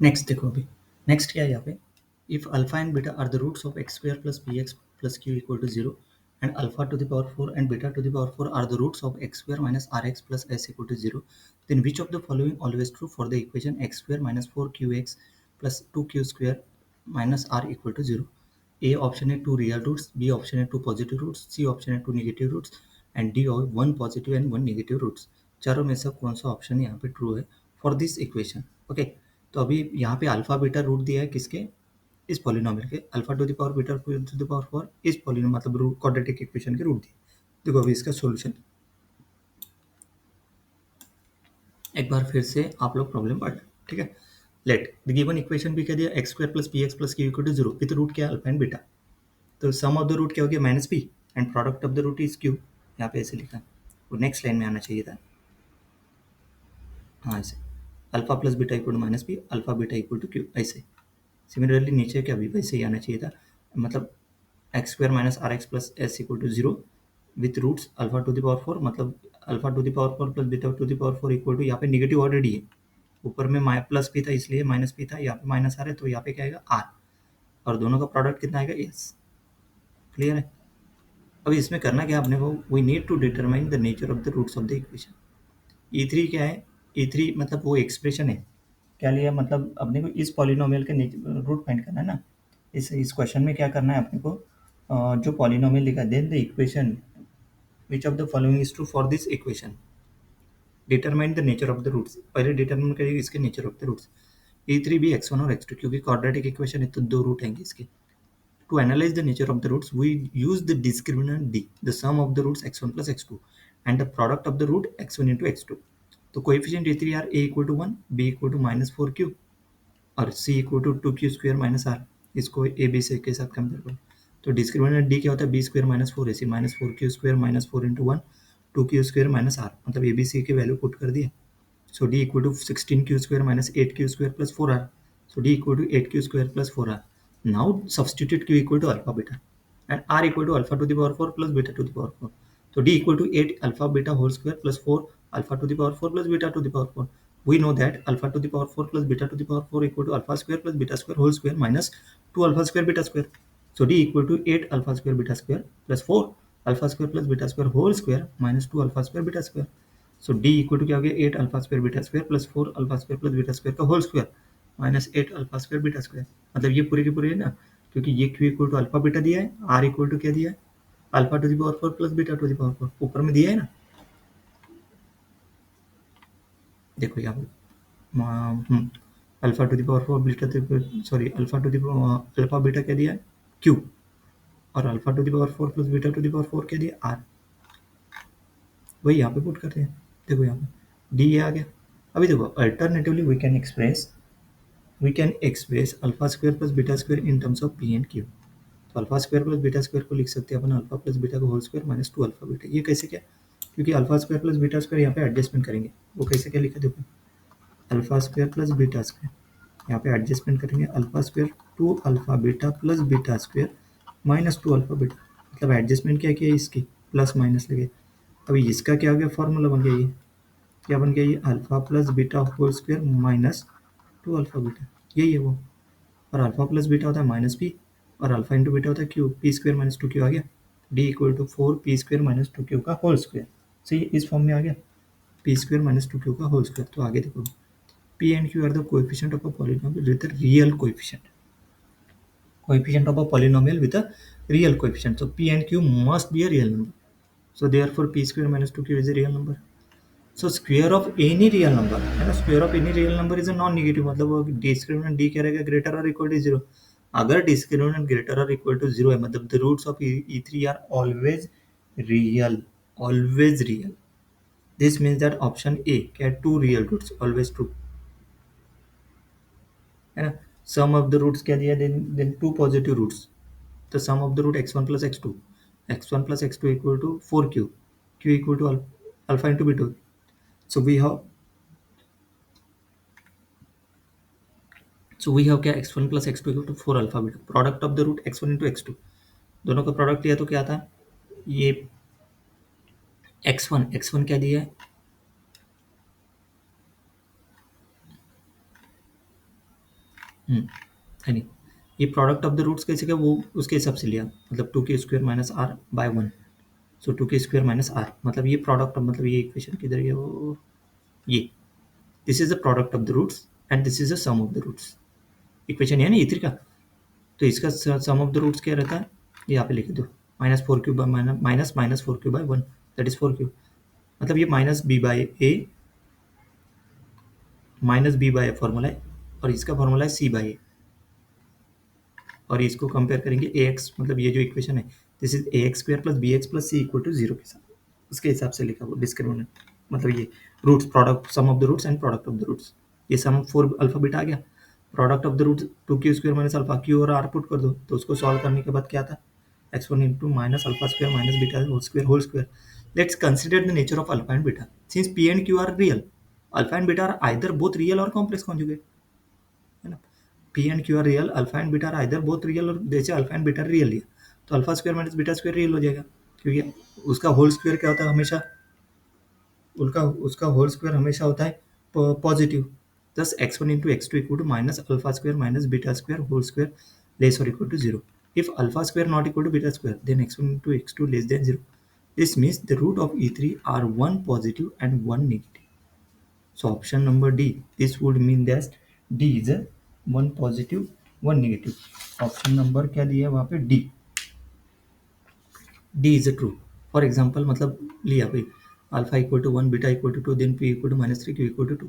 Next देखो अभी, next क्या है यहाँ पे, if alpha and beta are the roots of x square plus p x plus q equal to zero and alpha to the power 4 and beta to the power 4 are the roots of x square minus rx plus s equal to 0, then which of the following always true for the equation x square minus 4qx plus 2q square minus r equal to 0? A option है two real roots, B option है two positive roots, C option है two negative roots and D one positive and one negative roots. चारों में से कौन सा option यहाँ पे ट्रू है फॉर दिस इक्वेशन? ओके, तो अभी यहाँ पे अल्फा बीटा रूट दिया है किसके, इस पॉलिनोमियल के, alpha to the power beta to the power 4 इस पॉलिनोमियल मतलब रूट क्वाड्रेटिक इक्वेशन के रूट दिए। देखो अभी इसका सॉल्यूशन एक बार फिर से आप लोग प्रॉब्लम पढ़, ठीक है। लेट द गिवन इक्वेशन भी कह दिया x square plus p x plus q equal to zero with root क्या है अल्फा एंड बीटा, तो सम ऑफ द रूट क्या हो गया minus p and product of the root is q, यहाँ पे ऐसे लिखा, वो नेक्स्ट लाइन में आना चाहिए था, हाँ ऐसे alpha plus beta equal to minus p alpha beta equal to q, ऐसे सिमिलरली नीचे क्या भी वैसे ही आना चाहिए था, मतलब x square minus r x plus s equal to zero with roots alpha to the power 4, मतलब alpha to the power 4 plus beta to the power 4 equal to, यहाँ पे निगेटिव ऑलरेडी है, ऊपर में प्लस भी था इसलिए माइनस भी था, यहाँ पे माइनस आ रहा है तो यहाँ पे क्या आएगा आर, और दोनों का प्रोडक्ट कितना आएगा एस। क्लियर है? अभी इसमें करना क्या आपने को, we need to determine the nature of the roots of the equation. E3 क्या है, E3 मतलब वो एक्सप्रेशन है, क्या लिया मतलब अपने को इस पॉलिनोमियल के रूट फाइंड करना है ना, इस क्वेश्चन में क्या करना है अपने को, जो पॉलिनोमियल लिखा then the equation which of the following is true for this equation, determine the nature of the roots, पहले डिटरमाइन करिए इसके nature of the roots, E3 भी x1 और x2 क्योंकि क्वाड्रेटिक इक्वेशन है तो दो रूट आएंगे इसके। To analyze the nature of the roots, we use the discriminant d, the sum of the roots x1 plus x2 and the product of the root x1 into x2. तो coefficient ए3 are A equal to 1, B equal to minus 4q और C equal to 2q square minus R, इसको A B से के साथ compare करो, तो discriminant D क्या होता है b square minus 4ac minus 4q square minus 4 into 1 2q square minus r, मतलब ए बी सी की वैल्यू पुट कर दिए, so d equal to 16q square minus 8q square plus 4r, so d equal to 8q square plus 4r. Now substitute q equal to alpha beta and r equal to alpha to the power 4 plus beta to the power 4, so d equal to 8 alpha beta whole square plus 4 alpha to the power 4 plus beta to the power 4. We know that alpha to the power 4 plus beta to the power 4 equal to alpha square plus beta square whole square minus 2 alpha square beta square, so d equal to 8 alpha square beta square plus 4 alpha square plus beta square whole square minus 2 alpha square beta square. So D equal to क्या हो गया 8 alpha square beta square plus 4 alpha square plus beta square का whole square minus 8 alpha square beta square, मतलब ये पूरी की पूरी है ना, क्योंकि ये Q equal to alpha beta दिया है, आर इक्वल टू क्या दिया है alpha to the power 4 plus beta to the power 4 ऊपर में दिया है ना, देखो यहाँ पे alpha to the power 4 beta sorry alpha to the alpha beta क्या दिया है क्यू, और alpha to the power 4 plus beta to the power 4 क्या दिया आर, वही यहाँ पे पुट करते हैं, देखो यहाँ पे डी ये आ गया। अभी देखो alternatively we can express alpha square plus beta square in terms of P and Q, तो alpha square plus beta square को लिख सकते हैं अपन अल्फा प्लस बीटा का whole square minus 2 alpha beta, ये कैसे क्या, क्योंकि alpha square plus beta square यहाँ पे एडजस्टमेंट करेंगे, वो कैसे क्या लिखा देखो alpha square plus beta square यहाँ पे एडजस्टमेंट करेंगे alpha square 2 alpha beta plus beta square minus 2 alpha beta, मतलब एडजस्टमेंट क्या किया इसकी प्लस माइनस लगे, अभी इसका क्या हो गया फॉर्मूला बन गया, ये क्या बन गया ये alpha plus beta whole square minus 2 alpha beta, यही है वो, और अल्फा प्लस बीटा होता है माइनस पी और अल्फा इंटू बीटा होता है Q, P square minus 2 Q आ गया, D equal to 4 P square minus 2 Q का होल स्क्वायर, सही इस फॉर्म में आ गया पी स्क्वायर माइनस 2 क्यू का होल स्क्वायर। तो आगे देखो P and q are the coefficient of a polynomial with a real coefficient of a polynomial with a real coefficient, so p and q must be a real number, so therefore p square minus 2q is a real number. So square of any real number है ना, square of any real number is a non negative, मतलब वो discriminant D क्या रहेगा greater और equal to zero, अगर discriminant greater और equal to zero है मतलब द रूट्स ऑफ ई3 are always real, always real, this means that option A क्या two real roots always true है ना, सम ऑफ द रूट्स क्या दिया देन टू पॉजिटिव रूट्स, तो sum of the root x1 plus x2 plus x2 equal to 4q q equal to alpha into beta, so we have so we have क्या x1 plus x2 equal to 4 alpha beta, product of the root x1 into x2, दोनों का product लिया तो क्या था ये x1 क्या दिया है है नहीं, ये प्रोडक्ट ऑफ द रूट्स कैसे क्या वो उसके हिसाब से लिया, मतलब टू के square minus r by one, so two के स्क्वायर माइनस आर, मतलब ये प्रोडक्ट, मतलब ये इक्वेशन किधर गया वो, ये this is the product of the roots and this is the sum of the roots, equation है ना E3 का। तो इसका सम ऑफ द रूट्स क्या रहता है, यहाँ पे लिख दो, minus four cube by minus minus four cube by one, that is four cube, मतलब ये minus b by a, minus b by formula है, और इसका फॉर्मूला है सी बाय ए, और इसको कंपेयर करेंगे ए एक्स, मतलब ये जो इक्वेशन है this is a x square plus b x plus c equal to zero के साथ, उसके हिसाब से लिखा वो डिस्क्रिमिनेंट, मतलब ये roots, product sum of the roots and product of the roots, ये सम फोर अल्फा बीटा आ गया, product of the roots two q square minus alpha, q और आर पुट कर दो, तो उसको सॉल्व करने के बाद क्या था, x one into minus alpha square minus beta whole square, let's consider the nature of alpha and beta, since p and q are real, alpha and beta are either both real और complex conjugate, है ना, p and q are real, alpha and beta are either both real, और जैसे alpha and beta real लिया तो alpha square minus beta square real हो जाएगा, क्योंकि उसका होल स्क्वायर क्या होता है हमेशा, उसका उसका होल स्क्वायर हमेशा होता है positive, thus x1 into x2 equal to minus alpha square minus beta square whole square less or equal to 0. If alpha square not equal to beta square, then x1 into x2 less than 0. This means the root of E3 are one positive and one negative. So option number D, this would mean that D is a one positive, one negative. Option number क्या दिया है वहाँ पे D. D is a true. For example मतलब लिया भाई alpha equal to one, beta equal to two, then P equal to minus three, q equal to two,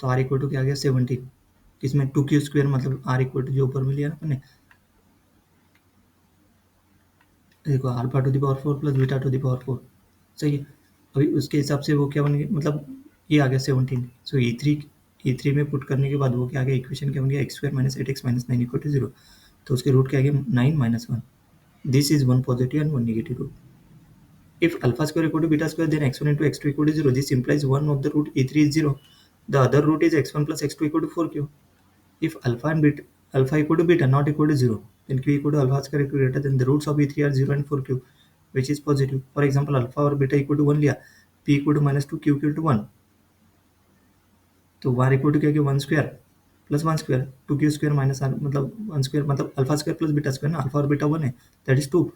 तो r equal to क्या आ गया 17, इसमें टू क्यू स्क्वायर मतलब r equal to जो ऊपर में लिया ना अपने, देखो alpha to the power four plus beta to the power four, सही है, अभी उसके हिसाब से वो क्या बन गया, मतलब ये आ गया 17, सो ई थ्री में पुट करने के बाद वो क्या आ गया, इक्वेशन क्या बन गया, x square minus eight x minus nine equal to zero, तो उसके रूट क्या आ गया 9 minus one, this is one positive and one negative root. If alpha square equal to beta square, then x1 into x2 equal to 0. This implies one of the root e3 is 0. The other root is x1 plus x2 equal to 4q. If alpha equal to beta not equal to 0, then q equal to alpha square equal to greater than the roots of e3 are 0 and 4q, which is positive. For example, alpha और beta equal to 1 लिया, p equal to minus 2, q equal to 1. तो y equal to क्या क्या 1 square plus one square, two q square minus r मतलब one square, मतलब alpha square plus beta square ना, alpha और beta one है, that is two,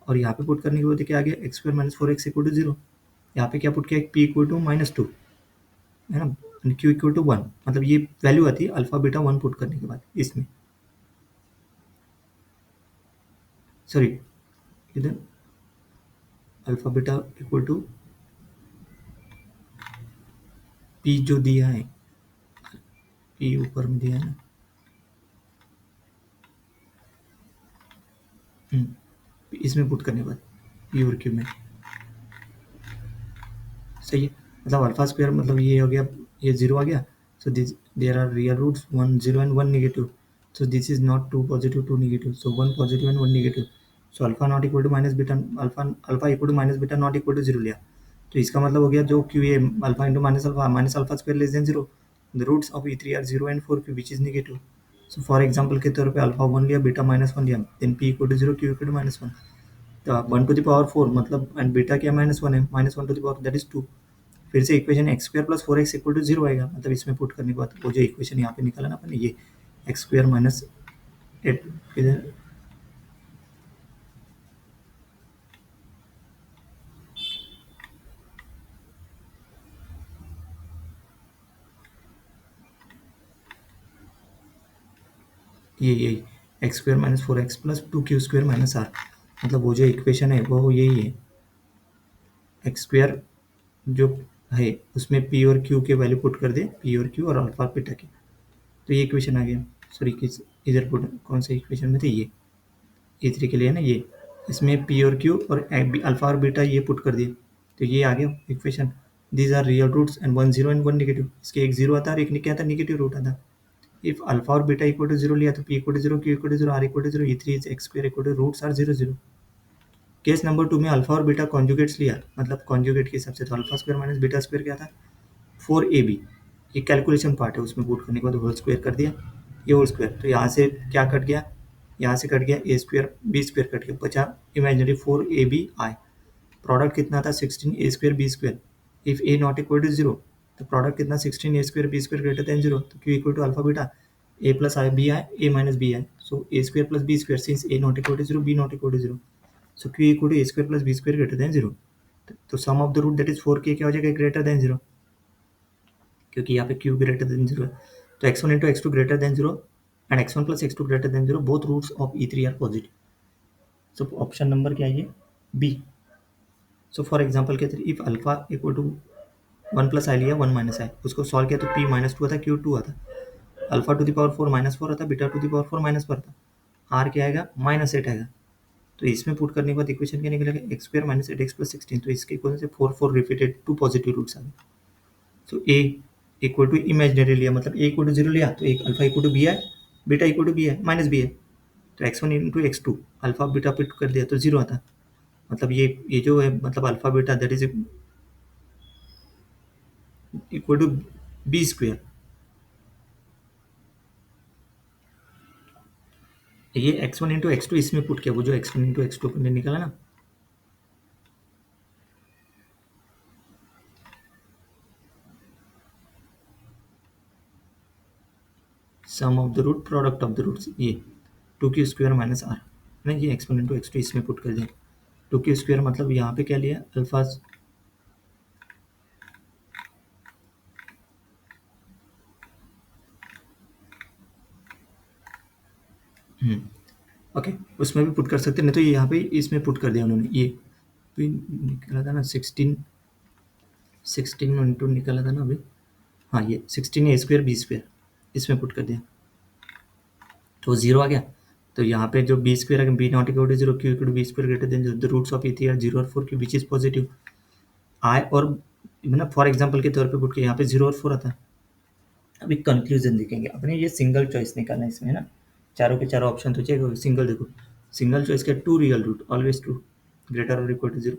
और यहाँ पे पुट करने के बाद क्या आ गया, x square minus four x equal to zero, यहाँ पे क्या पुट किया, p equal to minus two, है ना, क्यू इक्वल टू वन, मतलब ये वैल्यू आती है अल्फा बीटा वन पुट करने के बाद इसमें, सॉरी इधर alpha beta equal to p जो दिया है, पी ऊपर में दिया है ना, इसमें पुट करने के बाद पी और क्यू में, सही है, मतलब अल्फा स्क्वायर मतलब ये हो गया, ये जीरो आ गया, so this there are real roots one zero and one negative, so this is not two positive two negative, so one positive and one negative, so alpha not equal to minus beta, alpha equal to minus beta not equal to zero लिया, तो इसका मतलब हो गया जो Q A alpha into minus alpha square less than zero, the roots of E three are zero and four Q which is negative, so for example के तौर पे अल्फा वन लिया, बीटा माइनस वन लिया, then P equal to zero, Q equal to minus one, तो one to the power four मतलब and beta क्या minus one है, minus one to the power that is two, फिर से equation x square plus four x equal to zero आएगा, मतलब इसमें put करने के बाद वो जो इक्वेशन यहाँ पे निकाला ना अपन ने, ये एक्स स्क्वायर माइनस एट इधर ये यही x square minus four x plus two q square minus r, मतलब वो जो इक्वेशन है वो यही है, एक्स स्क्वायर जो है उसमें पी और क्यू के वैल्यू पुट कर दे, पी और क्यू और अल्फा बीटा के, तो ये इक्वेशन आ गया, सॉरी किस इधर पुट कौन सा इक्वेशन में थे, ये ए थ्री के लिए ना, ये इसमें पी और क्यू और अल्फा और बीटा ये पुट कर दिए, तो ये आ गया equation, these are real roots and one zero and one negative, इसके एक जीरो आता है और एक क्या आता है नेगेटिव रूट आता है, इफ अल्फा और बीटा इक्वल टू जीरो लिया तो p equal to zero, Q equal to zero, r equal to zero, e three is x square equal to roots are zero zero. Case number two में alpha और beta conjugates लिया, मतलब conjugate के हिसाब से, तो alpha square minus beta square क्या था, फोर ए बी, ये कैलकुलेशन पार्ट है, उसमें पुट करने के बाद होल स्क्वायर कर दिया, ये होल स्क्वायर, तो यहाँ से क्या कट गया, यहाँ से कट गया A square B square cut गया, बचा imaginary four A B I, product कितना था 16 A square B square, if A not equal to zero, तो प्रोडक्ट कितना 16 A square B square greater than zero, तो Q equal to alpha beta, a plus I b I, a minus b I. So a square plus b square, since a not equal to 0, b not equal to 0. So q equal to a square plus b square greater than 0. तो sum of the root that is 4k क्या हो जाएगा, greater than 0, क्योंकि यहाँ पे q greater than 0 है. तो x1 into x2 greater than 0 and x1 plus x2 greater than 0, both roots of e3 are positive. So option number क्या है, बी. सो फॉर एग्जाम्पल कहते हैं if alpha equal to 1 plus I लिया 1 minus आई, उसको solve किया तो p minus 2 आता, q 2 आता, alpha to the power 4 minus 4 आता, beta to the power 4 minus 4 आता, आर क्या आएगा, -8 आएगा. तो इसमें पुट करने के बाद इक्वेशन क्या निकलेगा, x square minus 8x plus 16. तो इसके इक्वल से 4 रिपीटेड, 2 पॉजिटिव रूट्स आ गए. सो ए इक्वल टू इमेजिनरी लिया, मतलब ए इक्वल टू 0 लिया तो एक अल्फा इक्वल टू बी है, बीटा इक्वल टू बी है माइनस बी है. तो x1 into x2 alpha beta put कर दिया तो 0 आता. मतलब ये जो है, मतलब alpha beta that is equal to b square. ये x1 इंटू x2 इसमें पुट किया, वो जो x1 इंटू x2 अपने निकला ना, sum of the root product of the roots, ये 2q स्क्वायर माइनस आर ना, ये x1 इंटू x2 इसमें पुट कर दिया. 2q स्क्वायर मतलब यहाँ पे क्या लिया, अल्फा. ओके, उसमें भी पुट कर सकते, नहीं तो ये यहाँ पे इसमें पुट कर दिया उन्होंने. ये तो ये निकला था ना 16 इंटू निकला था ना अभी, हाँ ये 16 ए स्क्वायर बी स्क्वायर इसमें पुट कर दिया तो 0 आ गया. तो यहाँ पे जो b square b not equal to 0, q equal to b square greater than 0, the roots of ई3 आर 0 और 4 की विच इज पॉजिटिव. आई और मतलब फॉर एग्जांपल के तौर पे पुट किया, यहाँ पे 0 और 4 आता है. अभी कंक्लूजन देखेंगे अपने, ये सिंगल चॉइस निकालना है इसमें, है ना. चारों के चारों ऑप्शन तो चाहिए, सिंगल देखो, सिंगल चॉइस का two real root always true, greater और इक्वल टू 0.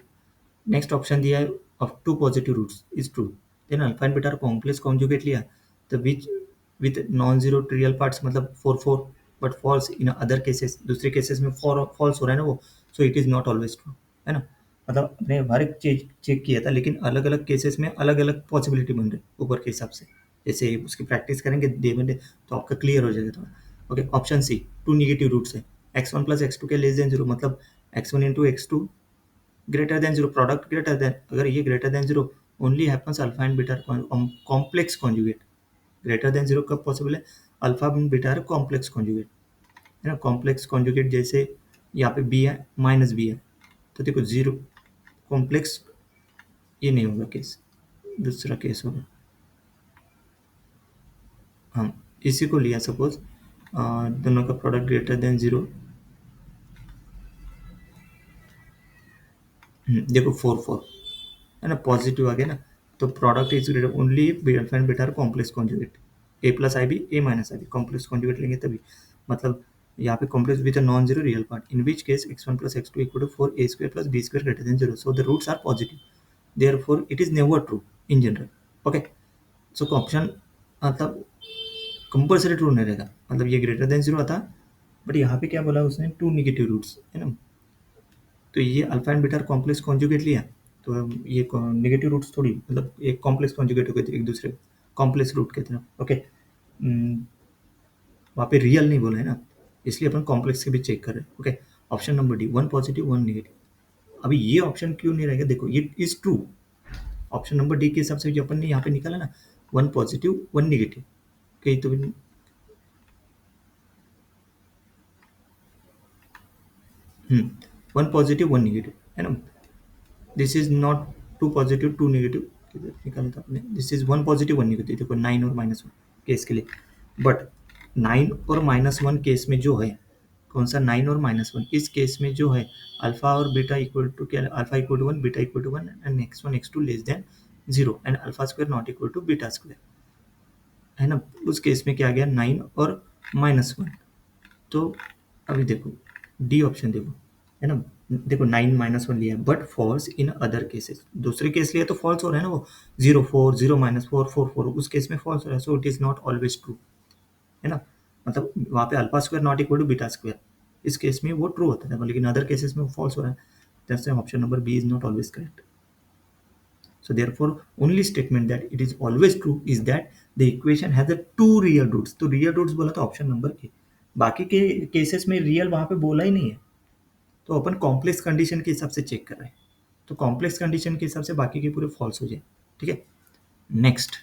नेक्स्ट ऑप्शन दिया है of two positive roots is true. Then alpha and beta complex conjugate लिया, तो which with non zero real parts, मतलब 4 4 but false in other cases, दूसरे cases में false हो रहा है ना वो, so it is not always true, है ना. मतलब हमने हर एक चीज चेक किया था, लेकिन अलग अलग केसेस में अलग अलग पॉसिबिलिटी बन रहे ऊपर के हिसाब से. जैसे उसकी प्रैक्टिस करेंगे डे बाई डे तो आपका क्लियर हो जाएगा थोड़ा. Okay, option c, two negative roots है, x1 प्लस x2 के लेस देन 0, मतलब x1 into x2 greater than 0, product greater than, अगर ये greater than 0 only happens alpha and beta complex conjugate. Greater than 0 कब possible है, alpha and beta are complex conjugate, है ना. Complex conjugate जैसे यहाँ पे बी है माइनस बी है, तो देखो 0 कॉम्प्लेक्स, ये नहीं होगा केस, दूसरा केस होगा. हाँ, इसी को लिया सपोज दोनों का प्रोडक्ट ग्रेटर देन 0. देखो 4 4 है ना, पॉजिटिव आ गया ना, तो product is greater only alpha and beta are complex conjugate. A plus i b, a minus i b complex conjugate लेंगे तभी, मतलब यहाँ पे complex with a non zero real part, in which case x1 plus x2 equal to 4 a square plus b square greater than 0, so the roots are positive, therefore it is never true in general. Okay, so option मतलब compulsory true नहीं रहेगा, मतलब ये greater than 0 आता, but यहाँ पे क्या बोला उसने, टू निगेटिव रूट्स, है ना. तो ये alpha and beta complex conjugate लिया, तो ये नेगेटिव रूट्स थोड़ी, मतलब एक कॉम्प्लेक्स कॉन्जुगेट हो गए थे एक दूसरे कॉम्प्लेक्स रूट के तरफ. ओके, वहाँ पे रियल नहीं बोला है ना, इसलिए अपन कॉम्प्लेक्स के भी चेक कर रहे हैं. Okay, option number D, one positive one negative. अभी ये ऑप्शन क्यों नहीं रहेगा, देखो ये is true. Option number D के हिसाब से जो अपन ने यहाँ पे निकाला ना, वन पॉजिटिव वन नेगेटिव, कहीं तो वन पॉजिटिव वन नेगेटिव, है ना. This is not two positive two negative, निकाला था आपने, this is one positive one negative. देखो 9 और -1 केस के लिए, बट 9 और -1 केस में जो है, कौन सा 9 और -1, इस केस में जो है अल्फा और बीटा इक्वल टू क्या, alpha equal to 1, beta equal to 1 and x1 x2 less than 0 and alpha square not equal to beta square, है ना. उस केस में क्या आ गया, 9 और -1. तो अभी देखो डी ऑप्शन देखो, है ना. देखो 9 -1 लिया but false in other cases, दूसरे केस लिया तो फॉल्स हो रहा है ना वो, 0 4 0 -4 4 4, उस केस में फॉल्स हो रहा है, so it is not always true, है ना. मतलब वहाँ पे alpha square not equal to beta square, इस केस में वो ट्रू होता है, लेकिन अदर केसेस में वो फॉल्स हो रहा है. That's option number b is not always correct. So therefore only statement that it is always true is that the equation has a two real roots. तो रियल रूट्स बोला तो option number A, बाकी के cases में real वहां पे बोला ही नहीं है, तो अपन कॉम्प्लेक्स कंडीशन के हिसाब से चेक कर रहे हैं, तो कॉम्प्लेक्स कंडीशन के हिसाब से बाकी के पूरे फॉल्स हो जाए। ठीक है, नेक्स्ट